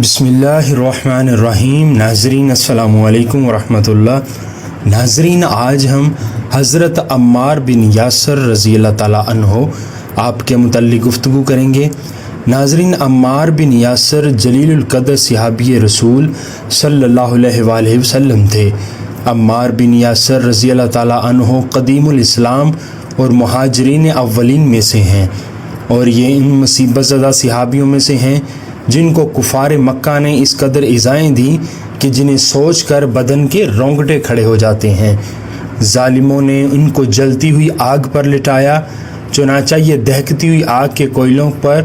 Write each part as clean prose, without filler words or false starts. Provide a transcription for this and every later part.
بسم اللہ الرحمن الرحیم۔ ناظرین السلام علیکم ورحمۃ اللہ۔ ناظرین، آج ہم حضرت عمار بن یاسر رضی اللہ تعالیٰ عنہ آپ کے متعلق گفتگو کریں گے۔ ناظرین، عمار بن یاسر جلیل القدر صحابی رسول صلی اللہ علیہ وآلہ وسلم تھے۔ عمار بن یاسر رضی اللہ تعالیٰ عنہ قدیم الاسلام اور مہاجرین اولین میں سے ہیں، اور یہ ان مصیبت زدہ صحابیوں میں سے ہیں جن کو کفار مکہ نے اس قدر ایذائیں دیں کہ جنہیں سوچ کر بدن کے رونگٹے کھڑے ہو جاتے ہیں۔ ظالموں نے ان کو جلتی ہوئی آگ پر لٹایا، چنانچہ یہ دہکتی ہوئی آگ کے کوئلوں پر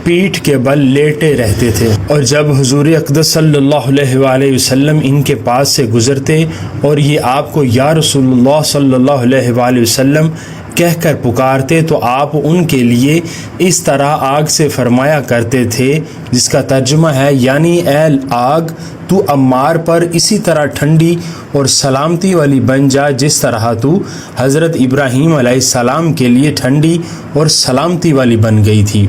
پیٹھ کے بل لیٹے رہتے تھے، اور جب حضور اقدس صلی اللہ علیہ وآلہ وسلم ان کے پاس سے گزرتے اور یہ آپ کو یا رسول اللہ صلی اللہ علیہ وآلہ وسلم کہہ کر پکارتے تو آپ ان کے لیے اس طرح آگ سے فرمایا کرتے تھے، جس کا ترجمہ ہے یعنی اے آگ، تو عمار پر اسی طرح ٹھنڈی اور سلامتی والی بن جا جس طرح تو حضرت ابراہیم علیہ السلام کے لیے ٹھنڈی اور سلامتی والی بن گئی تھی۔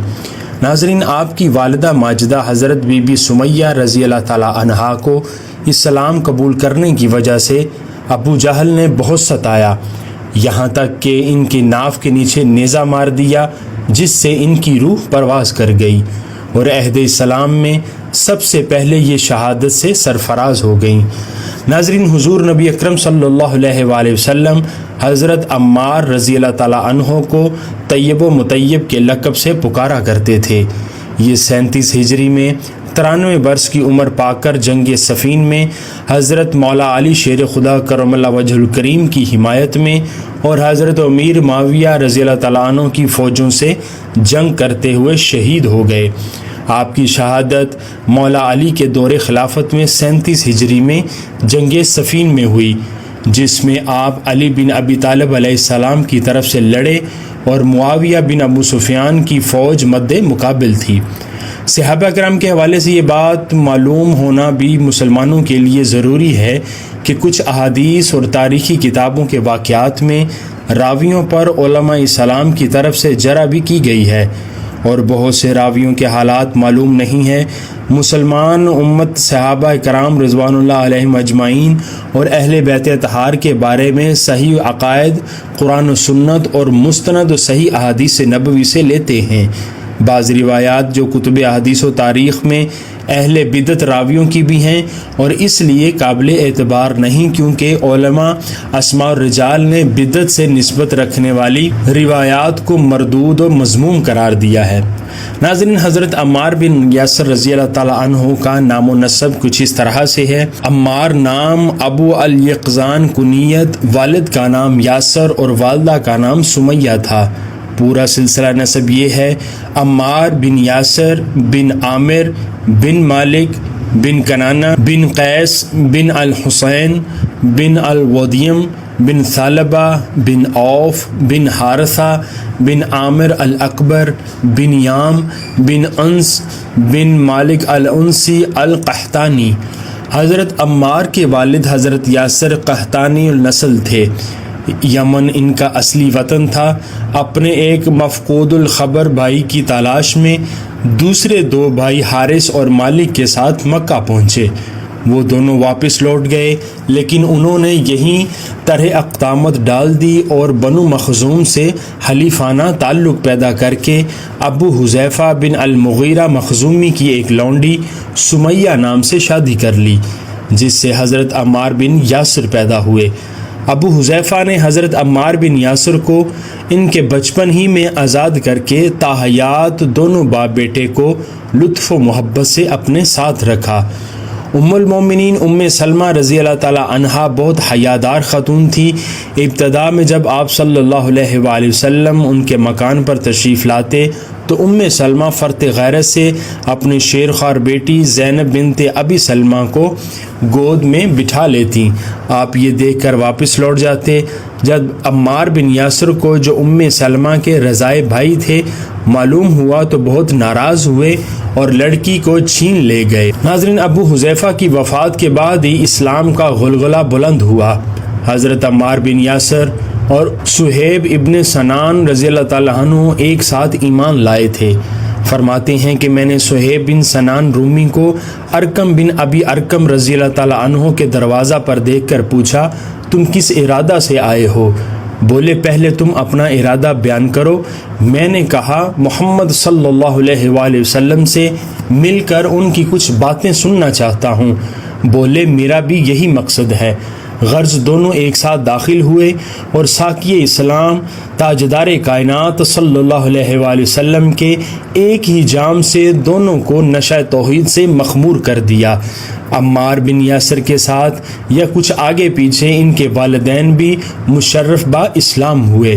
ناظرین، آپ کی والدہ ماجدہ حضرت بی بی سمیہ رضی اللہ تعالیٰ عنہا کو اسلام قبول کرنے کی وجہ سے ابو جہل نے بہت ستایا، یہاں تک کہ ان کی ناف کے نیچے نیزہ مار دیا، جس سے ان کی روح پرواز کر گئی، اور عہد اسلام میں سب سے پہلے یہ شہادت سے سرفراز ہو گئیں۔ ناظرین، حضور نبی اکرم صلی اللہ علیہ وآلہ وسلم حضرت عمار رضی اللہ تعالیٰ عنہ کو طیب و مطیب کے لقب سے پکارا کرتے تھے۔ یہ 37 ہجری میں 93 برس کی عمر پا کر جنگ صفین میں حضرت مولا علی شیر خدا کرم اللہ وجہ الکریم کی حمایت میں اور حضرت امیر معاویہ رضی اللہ تعالیٰ عنہ کی فوجوں سے جنگ کرتے ہوئے شہید ہو گئے۔ آپ کی شہادت مولا علی کے دور خلافت میں 37 ہجری میں جنگ صفین میں ہوئی، جس میں آپ علی بن ابی طالب علیہ السلام کی طرف سے لڑے اور معاویہ بن ابو سفیان کی فوج مد مقابل تھی۔ صحابہ کرام کے حوالے سے یہ بات معلوم ہونا بھی مسلمانوں کے لیے ضروری ہے کہ کچھ احادیث اور تاریخی کتابوں کے واقعات میں راویوں پر علماء اسلام کی طرف سے جرح بھی کی گئی ہے، اور بہت سے راویوں کے حالات معلوم نہیں ہیں۔ مسلمان امت صحابہ کرام رضوان اللہ علیہم اجمعین اور اہل بیت اطہار کے بارے میں صحیح عقائد قرآن و سنت اور مستند و صحیح احادیث نبوی سے لیتے ہیں۔ بعض روایات جو کتب احادیث و تاریخ میں اہل بدعت راویوں کی بھی ہیں اور اس لیے قابل اعتبار نہیں، کیونکہ علماء اسماء الرجال نے بدعت سے نسبت رکھنے والی روایات کو مردود و مذموم قرار دیا ہے۔ ناظرین، حضرت عمار بن یاسر رضی اللہ تعالیٰ عنہ کا نام و نسب کچھ اس طرح سے ہے۔ عمار نام، ابو الیقظان کنیت، والد کا نام یاسر اور والدہ کا نام سمیہ تھا۔ پورا سلسلہ نسب یہ ہے: عمار بن یاسر بن عامر بن مالک بن کنانہ بن قیس بن الحسین بن الودیم بن ثعلبہ بن عوف بن حارثہ بن عامر الاکبر بن یام بن انس بن مالک الانسی القحطانی۔ حضرت عمار کے والد حضرت یاسر قحطانی النسل تھے۔ یمن ان کا اصلی وطن تھا۔ اپنے ایک مفقود الخبر بھائی کی تلاش میں دوسرے دو بھائی حارث اور مالک کے ساتھ مکہ پہنچے۔ وہ دونوں واپس لوٹ گئے، لیکن انہوں نے یہیں طرح اقدامت ڈال دی اور بنو مخزوم سے حلیفانہ تعلق پیدا کر کے ابو حذیفہ بن المغیرہ مخزومی کی ایک لونڈی سمیہ نام سے شادی کر لی، جس سے حضرت عمار بن یاسر پیدا ہوئے۔ ابو حذیفہ نے حضرت عمار بن یاسر کو ان کے بچپن ہی میں آزاد کر کے تاحیات دونوں باپ بیٹے کو لطف و محبت سے اپنے ساتھ رکھا۔ ام المومنین ام سلمہ رضی اللہ تعالیٰ عنہا بہت حیادار خاتون تھی۔ ابتدا میں جب آپ صلی اللہ علیہ وآلہ وسلم ان کے مکان پر تشریف لاتے تو ام سلمہ فرط غیرت سے اپنی شیرخوار بیٹی زینب بنت ابی سلمہ کو گود میں بٹھا لیتی۔ آپ یہ دیکھ کر واپس لوٹ جاتے۔ جب عمار بن یاسر کو، جو ام سلمہ کے رضاع بھائی تھے، معلوم ہوا تو بہت ناراض ہوئے اور لڑکی کو چھین لے گئے۔ ناظرین، ابو حذیفہ کی وفات کے بعد ہی اسلام کا غلغلہ بلند ہوا۔ حضرت عمار بن یاسر اور صہیب ابن سنان رضی اللہ تعالیٰ عنہ ایک ساتھ ایمان لائے تھے۔ فرماتے ہیں کہ میں نے صہیب بن سنان رومی کو ارقم بن ابی ارقم رضی اللہ تعالیٰ عنہ کے دروازہ پر دیکھ کر پوچھا، تم کس ارادہ سے آئے ہو؟ بولے، پہلے تم اپنا ارادہ بیان کرو۔ میں نے کہا، محمد صلی اللہ علیہ وآلہ وسلم سے مل کر ان کی کچھ باتیں سننا چاہتا ہوں۔ بولے، میرا بھی یہی مقصد ہے۔ غرض دونوں ایک ساتھ داخل ہوئے اور ساقی اسلام تاجدار کائنات صلی اللہ علیہ وآلہ وسلم کے ایک ہی جام سے دونوں کو نشہ توحید سے مخمور کر دیا۔ عمار بن یاسر کے ساتھ یا کچھ آگے پیچھے ان کے والدین بھی مشرف با اسلام ہوئے۔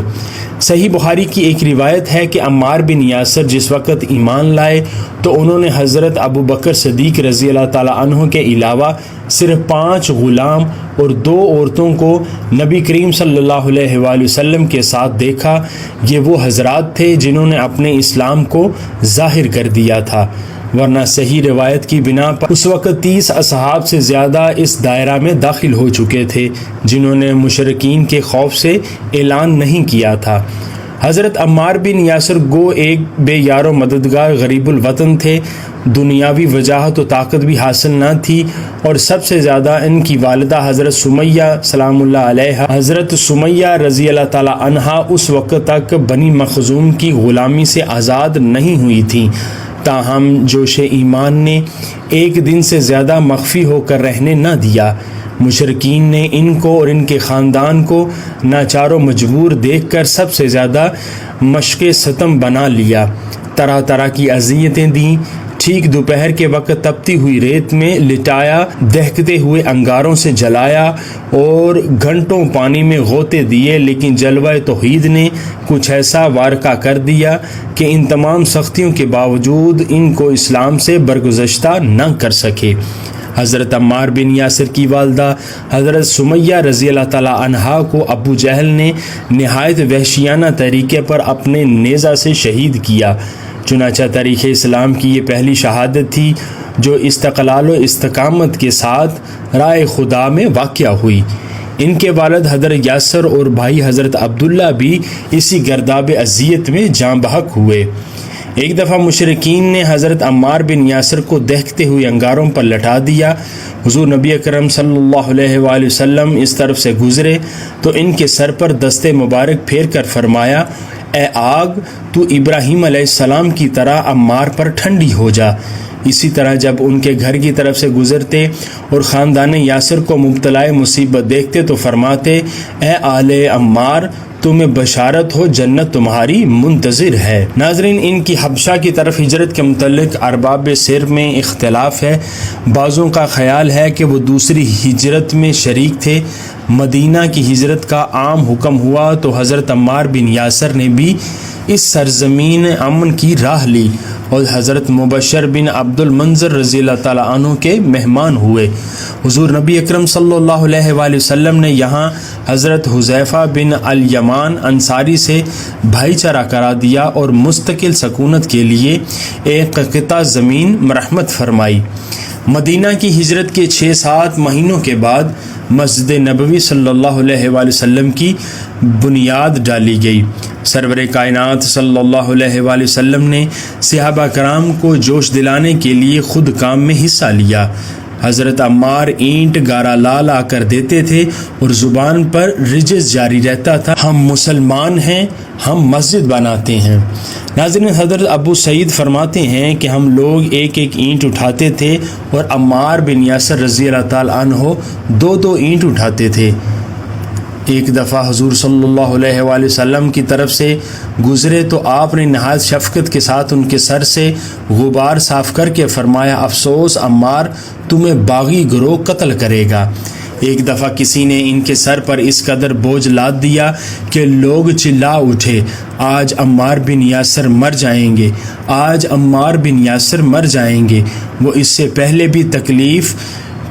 صحیح بخاری کی ایک روایت ہے کہ عمار بن یاسر جس وقت ایمان لائے تو انہوں نے حضرت ابو بکر صدیق رضی اللہ تعالیٰ عنہ کے علاوہ صرف 5 غلام اور 2 عورتوں کو نبی کریم صلی اللہ علیہ وآلہ وسلم کے ساتھ دیکھا۔ یہ وہ حضرات تھے جنہوں نے اپنے اسلام کو ظاہر کر دیا تھا، ورنہ صحیح روایت کی بنا پر اس وقت 30 اصحاب سے زیادہ اس دائرہ میں داخل ہو چکے تھے جنہوں نے مشرکین کے خوف سے اعلان نہیں کیا تھا۔ حضرت عمار بن یاسر گو ایک بے یار و مددگار غریب الوطن تھے۔ دنیاوی وجاہت و طاقت بھی حاصل نہ تھی، اور سب سے زیادہ ان کی والدہ حضرت سمیہ سلام اللہ علیہ، حضرت سمیہ رضی اللہ تعالیٰ عنہا اس وقت تک بنی مخزوم کی غلامی سے آزاد نہیں ہوئی تھیں۔ تاہم جوش ایمان نے ایک دن سے زیادہ مخفی ہو کر رہنے نہ دیا۔ مشرکین نے ان کو اور ان کے خاندان کو ناچار و مجبور دیکھ کر سب سے زیادہ مشق ستم بنا لیا۔ طرح طرح کی اذیتیں دیں۔ ٹھیک دوپہر کے وقت تپتی ہوئی ریت میں لٹایا، دہکتے ہوئے انگاروں سے جلایا اور گھنٹوں پانی میں غوطے دیے، لیکن جلوہ توحید نے کچھ ایسا وارکہ کر دیا کہ ان تمام سختیوں کے باوجود ان کو اسلام سے برگزشتہ نہ کر سکے۔ حضرت عمار بن یاسر کی والدہ حضرت سمیہ رضی اللہ تعالیٰ عنہا کو ابو جہل نے نہایت وحشیانہ طریقے پر اپنے نیزہ سے شہید کیا۔ چنانچہ تاریخ اسلام کی یہ پہلی شہادت تھی جو استقلال و استقامت کے ساتھ رائے خدا میں واقع ہوئی۔ ان کے والد حضرت یاسر اور بھائی حضرت عبداللہ بھی اسی گرداب اذیت میں جاں بحق ہوئے۔ ایک دفعہ مشرکین نے حضرت عمار بن یاسر کو دہکتے ہوئے انگاروں پر لٹا دیا۔ حضور نبی اکرم صلی اللہ علیہ وآلہ وسلم اس طرف سے گزرے تو ان کے سر پر دستے مبارک پھیر کر فرمایا، اے آگ، تو ابراہیم علیہ السلام کی طرح عمار پر ٹھنڈی ہو جا۔ اسی طرح جب ان کے گھر کی طرف سے گزرتے اور خاندان یاسر کو مبتلا مصیبت دیکھتے تو فرماتے، اے آل عمار، تمہیں بشارت ہو، جنت تمہاری منتظر ہے۔ ناظرین، ان کی حبشہ کی طرف ہجرت کے متعلق ارباب سیر میں اختلاف ہے۔ بعضوں کا خیال ہے کہ وہ دوسری ہجرت میں شریک تھے۔ مدینہ کی ہجرت کا عام حکم ہوا تو حضرت عمار بن یاسر نے بھی اس سرزمین امن کی راہ لی اور حضرت مبشر بن عبد المنذر رضی اللہ تعالیٰ عنہ کے مہمان ہوئے۔ حضور نبی اکرم صلی اللہ علیہ وآلہ وسلم نے یہاں حضرت حذیفہ بن الیمان انصاری سے بھائی چارہ کرا دیا اور مستقل سکونت کے لیے ایک قطعہ زمین مرحمت فرمائی۔ مدینہ کی ہجرت کے 6-7 مہینوں کے بعد مسجد نبوی صلی اللہ علیہ وآلہ وسلم کی بنیاد ڈالی گئی۔ سرور کائنات صلی اللہ علیہ وآلہ وسلم نے صحابہ کرام کو جوش دلانے کے لیے خود کام میں حصہ لیا۔ حضرت عمار اینٹ گارا لا کر دیتے تھے اور زبان پر رجز جاری رہتا تھا، ہم مسلمان ہیں، ہم مسجد بناتے ہیں۔ ناظرین، حضرت ابو سعید فرماتے ہیں کہ ہم لوگ ایک ایک اینٹ اٹھاتے تھے اور عمار بن یاسر رضی اللہ تعالیٰ عنہ 2 اینٹ اٹھاتے تھے۔ ایک دفعہ حضور صلی اللہ علیہ وآلہ وسلم کی طرف سے گزرے تو آپ نے نہایت شفقت کے ساتھ ان کے سر سے غبار صاف کر کے فرمایا، افسوس عمار، تمہیں باغی گروہ قتل کرے گا۔ ایک دفعہ کسی نے ان کے سر پر اس قدر بوجھ لاد دیا کہ لوگ چلا اٹھے، آج عمار بن یاسر مر جائیں گے، آج عمار بن یاسر مر جائیں گے۔ وہ اس سے پہلے بھی تکلیف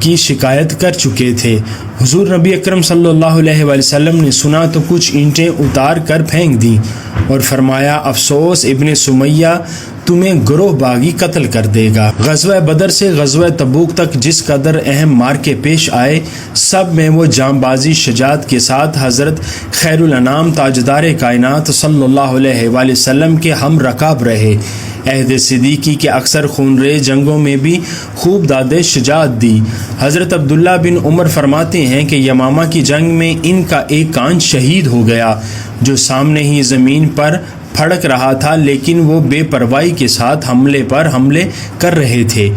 کی شکایت کر چکے تھے۔ حضور نبی اکرم صلی اللہ علیہ وآلہ وسلم نے سنا تو کچھ اینٹیں اتار کر پھینک دیں اور فرمایا، افسوس ابن سمیہ، تمہیں گروہ باغی قتل کر دے گا۔ غزوہ بدر سے غزوہ تبوک تک جس قدر اہم مارکے پیش آئے، سب میں وہ جاں بازی شجاعت کے ساتھ حضرت خیر الانام تاجدار کائنات صلی اللہ علیہ وآلہ وسلم کے ہم رکاب رہے۔ عہد صدیقی کے اکثر خونریز جنگوں میں بھی خوب داد شجاعت دی۔ حضرت عبداللہ بن عمر فرماتے ہیں کہ یمامہ کی جنگ میں ان کا ایک کان شہید ہو گیا جو سامنے ہی زمین پر پھڑک رہا تھا، لیکن وہ بے پرواہی کے ساتھ حملے پر حملے کر رہے تھے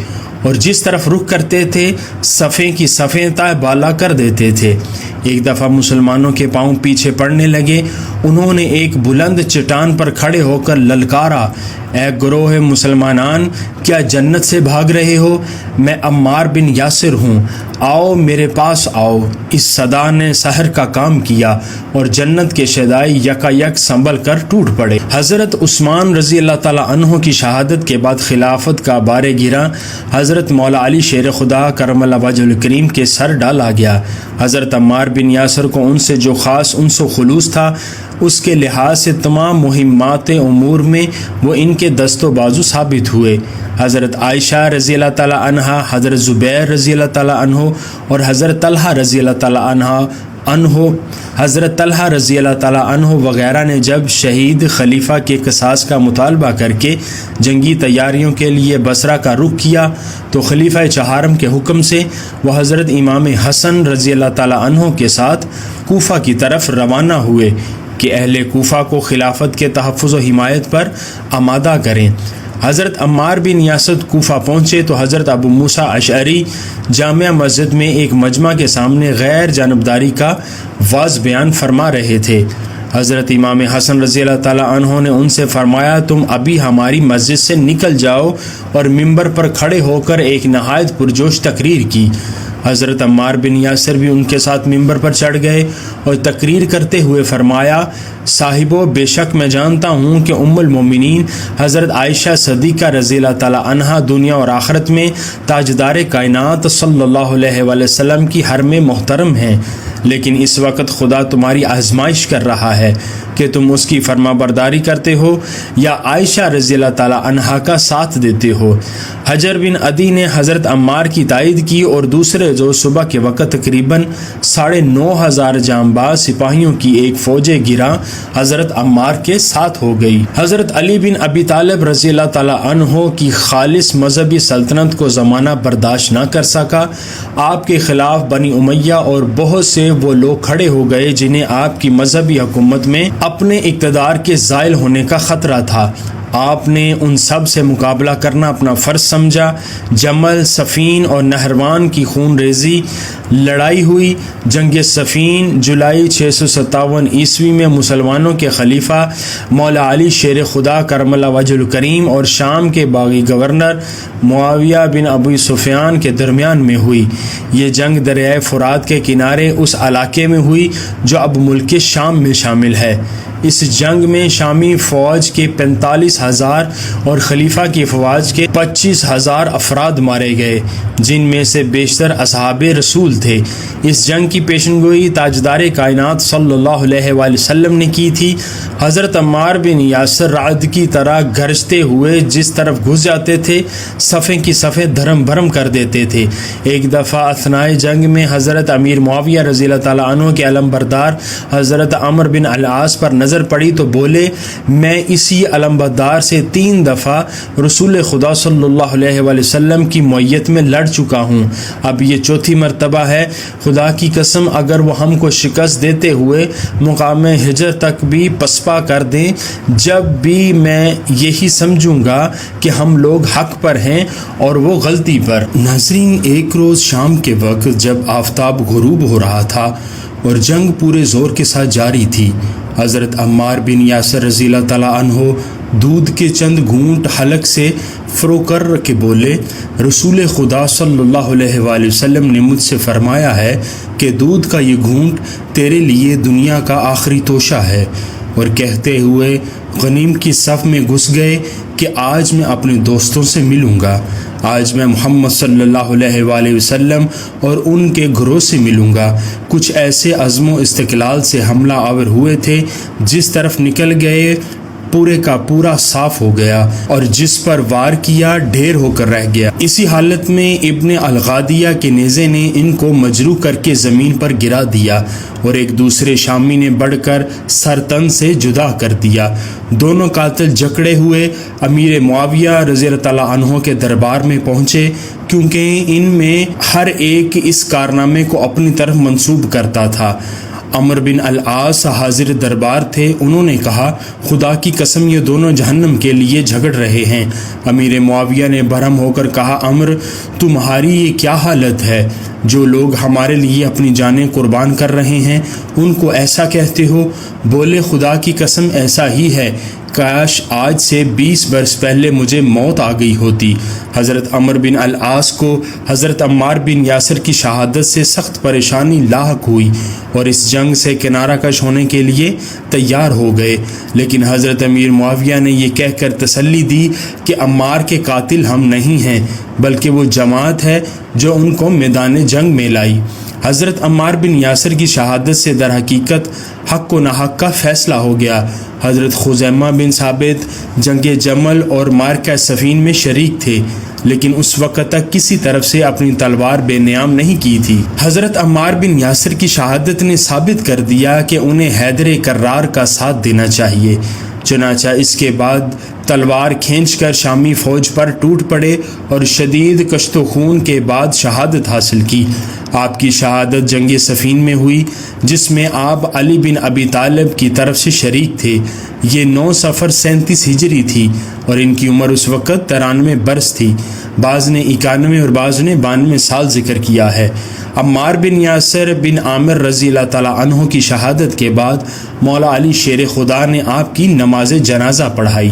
اور جس طرف رخ کرتے تھے صفیں کی صفیں تا بالا کر دیتے تھے۔ ایک دفعہ مسلمانوں کے پاؤں پیچھے پڑنے لگے، انہوں نے ایک بلند چٹان پر کھڑے ہو کر للکارا، اے گروہ مسلمانان، کیا جنت سے بھاگ رہے ہو؟ میں عمار بن یاسر ہوں، آؤ میرے پاس آؤ۔ اس صدا نے سحر کا کام کیا اور جنت کے شیدائی یکا یک سنبھل کر ٹوٹ پڑے۔ حضرت عثمان رضی اللہ تعالیٰ عنہ کی شہادت کے بعد خلافت کا بارے گرا حضرت مولا علی شیر خدا کرم اللہ وجہ الکریم کے سر ڈالا گیا۔ حضرت عمار بن یاسر کو ان سے جو خاص انس و خلوص تھا، اس کے لحاظ سے تمام مہمات امور میں وہ ان کے دست و بازو ثابت ہوئے۔ حضرت عائشہ رضی اللہ تعالیٰ عنہا، حضرت زبیر رضی اللہ تعالیٰ عنہ اور حضرت طلحہ رضی اللہ تعالیٰ عنہ وغیرہ نے جب شہید خلیفہ کے قصاص کا مطالبہ کر کے جنگی تیاریوں کے لیے بصرہ کا رخ کیا تو خلیفہ چہارم کے حکم سے وہ حضرت امام حسن رضی اللہ تعالیٰ عنہ کے ساتھ کوفہ کی طرف روانہ ہوئے کہ اہل کوفہ کو خلافت کے تحفظ و حمایت پر آمادہ کریں۔ حضرت عمار بن یاسر کوفہ پہنچے تو حضرت ابو موسیٰ اشعری جامع مسجد میں ایک مجمع کے سامنے غیر جانبداری کا واضح بیان فرما رہے تھے۔ حضرت امام حسن رضی اللہ تعالیٰ عنہ نے ان سے فرمایا، تم ابھی ہماری مسجد سے نکل جاؤ، اور ممبر پر کھڑے ہو کر ایک نہایت پرجوش تقریر کی۔ حضرت عمار بن یاسر بھی ان کے ساتھ ممبر پر چڑھ گئے اور تقریر کرتے ہوئے فرمایا، صاحبو، بے شک میں جانتا ہوں کہ ام المومنین حضرت عائشہ صدیقہ رضی اللہ تعالیٰ عنہا دنیا اور آخرت میں تاجدار کائنات صلی اللہ علیہ وآلہ وسلم کی حرم محترم ہیں، لیکن اس وقت خدا تمہاری آزمائش کر رہا ہے کہ تم اس کی فرما برداری کرتے ہو یا عائشہ رضی اللہ تعالیٰ عنہا کا ساتھ دیتے ہو۔ حجر بن عدی نے حضرت عمار کی تائید کی اور دوسرے روز صبح کے وقت تقریباً 9,500 جانباز سپاہیوں کی ایک فوج گراں حضرت عمار کے ساتھ ہو گئی۔ حضرت علی بن ابی طالب رضی اللہ تعالیٰ عنہ کی خالص مذہبی سلطنت کو زمانہ برداشت نہ کر سکا۔ آپ کے خلاف بنی امیہ اور بہت سے وہ لوگ کھڑے ہو گئے جنہیں آپ کی مذہبی حکومت میں اپنے اقتدار کے زائل ہونے کا خطرہ تھا۔ آپ نے ان سب سے مقابلہ کرنا اپنا فرض سمجھا۔ جمل، صفین اور نہروان کی خون ریزی لڑائی ہوئی۔ جنگ صفین جولائی 657 عیسوی میں مسلمانوں کے خلیفہ مولا علی شیر خدا کرم اللہ وجہ الکریم اور شام کے باغی گورنر معاویہ بن ابو سفیان کے درمیان میں ہوئی۔ یہ جنگ دریائے فرات کے کنارے اس علاقے میں ہوئی جو اب ملک شام میں شامل ہے۔ اس جنگ میں شامی فوج کے 45,000 اور خلیفہ کی فوج کے 25,000 افراد مارے گئے، جن میں سے بیشتر اصحاب رسول تھے۔ اس جنگ کی پیشنگوئی تاجدار کائنات صلی اللہ علیہ وآلہ وسلم نے کی تھی۔ حضرت عمار بن یاسر رعد کی طرح گرجتے ہوئے جس طرف گھس جاتے تھے، صفیں کی صفیں دھرم بھرم کر دیتے تھے۔ ایک دفعہ اثناء جنگ میں حضرت امیر معاویہ رضی اللہ تعالیٰ عنہ کے علم بردار حضرت عمرو بن العاص پر نظر پڑی تو بولے، میں اسی علم بردار سے 3 دفعہ رسول خدا صلی اللہ علیہ وآلہ وسلم کی معیت میں لڑ چکا ہوں، اب یہ 4تھی مرتبہ ہے۔ خدا کی قسم اگر وہ ہم کو شکست دیتے ہوئے مقام ہجر تک بھی پسپا کر دیں، جب بھی میں یہی سمجھوں گا کہ ہم لوگ حق پر ہیں اور وہ غلطی پر۔ ناظرین، ایک روز شام کے وقت جب آفتاب غروب ہو رہا تھا اور جنگ پورے زور کے ساتھ جاری تھی، حضرت عمار بن یاسر رضی اللہ تعالیٰ عنہ دودھ کے چند گھونٹ حلق سے فرو کر کے بولے، رسول خدا صلی اللہ علیہ وآلہ وسلم نے مجھ سے فرمایا ہے کہ دودھ کا یہ گھونٹ تیرے لیے دنیا کا آخری توشہ ہے، اور کہتے ہوئے غنیم کی صف میں گھس گئے کہ آج میں اپنے دوستوں سے ملوں گا، آج میں محمد صلی اللہ علیہ وآلہ وسلم اور ان کے گروہ سے ملوں گا۔ کچھ ایسے عزم و استقلال سے حملہ آور ہوئے تھے، جس طرف نکل گئے پورے کا پورا صاف ہو گیا اور جس پر وار کیا ڈھیر ہو کر رہ گیا۔ اسی حالت میں ابن الغادیہ کے نیزے نے ان کو مجروح کر کے زمین پر گرا دیا اور ایک دوسرے شامی نے بڑھ کر سر تن سے جدا کر دیا۔ دونوں قاتل جکڑے ہوئے امیر معاویہ رضی اللہ تعالیٰ عنہ کے دربار میں پہنچے، کیونکہ ان میں ہر ایک اس کارنامے کو اپنی طرف منسوب کرتا تھا۔ عمرو بن العاص حاضر دربار تھے۔ انہوں نے کہا، خدا کی قسم یہ دونوں جہنم کے لیے جھگڑ رہے ہیں۔ امیر معاویہ نے برہم ہو کر کہا، عمرو تمہاری یہ کیا حالت ہے؟ جو لوگ ہمارے لیے اپنی جانیں قربان کر رہے ہیں ان کو ایسا کہتے ہو؟ بولے، خدا کی قسم ایسا ہی ہے، کاش آج سے 20 برس پہلے مجھے موت آ گئی ہوتی۔ حضرت عمرو بن العاص کو حضرت عمار بن یاسر کی شہادت سے سخت پریشانی لاحق ہوئی اور اس جنگ سے کنارہ کش ہونے کے لیے تیار ہو گئے، لیکن حضرت امیر معاویہ نے یہ کہہ کر تسلی دی کہ عمار کے قاتل ہم نہیں ہیں بلکہ وہ جماعت ہے جو ان کو میدان جنگ میں لائی۔ حضرت عمار بن یاسر کی شہادت سے در حقیقت حق و ناحق کا فیصلہ ہو گیا۔ حضرت خزیمہ بن ثابت جنگ جمل اور مارکہ صفین میں شریک تھے، لیکن اس وقت تک کسی طرف سے اپنی تلوار بے نیام نہیں کی تھی۔ حضرت عمار بن یاسر کی شہادت نے ثابت کر دیا کہ انہیں حیدر کرار کا ساتھ دینا چاہیے۔ چنانچہ اس کے بعد تلوار کھینچ کر شامی فوج پر ٹوٹ پڑے اور شدید کشت و خون کے بعد شہادت حاصل کی۔ آپ کی شہادت جنگ صفین میں ہوئی، جس میں آپ علی بن ابی طالب کی طرف سے شریک تھے۔ یہ 9 صفر 37 ہجری تھی اور ان کی عمر اس وقت 93 برس تھی۔ بعض نے 91 اور بعض نے 92 سال ذکر کیا ہے۔ عمار بن یاسر بن عامر رضی اللہ تعالیٰ عنہ کی شہادت کے بعد مولا علی شیر خدا نے آپ کی نماز جنازہ پڑھائی۔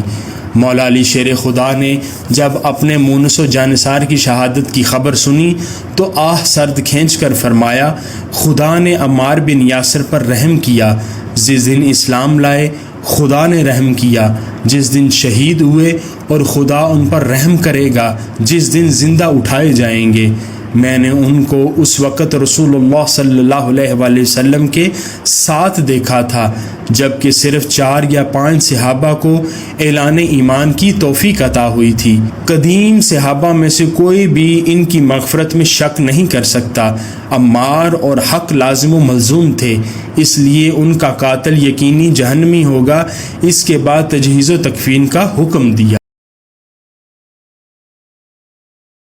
مولا علی شیر خدا نے جب اپنے مونس و جانثار کی شہادت کی خبر سنی تو آہ سرد کھینچ کر فرمایا، خدا نے عمار بن یاسر پر رحم کیا۔ جس دن اسلام لائے خدا نے رحم کیا، جس دن شہید ہوئے اور خدا ان پر رحم کرے گا جس دن زندہ اٹھائے جائیں گے۔ میں نے ان کو اس وقت رسول اللہ صلی اللہ علیہ وآلہ وسلم کے ساتھ دیکھا تھا جبکہ صرف 4 یا 5 صحابہ کو اعلان ایمان کی توفیق عطا ہوئی تھی۔ قدیم صحابہ میں سے کوئی بھی ان کی مغفرت میں شک نہیں کر سکتا۔ عمار اور حق لازم و ملزوم تھے، اس لیے ان کا قاتل یقینی جہنمی ہوگا۔ اس کے بعد تجہیز و تکفین کا حکم دیا۔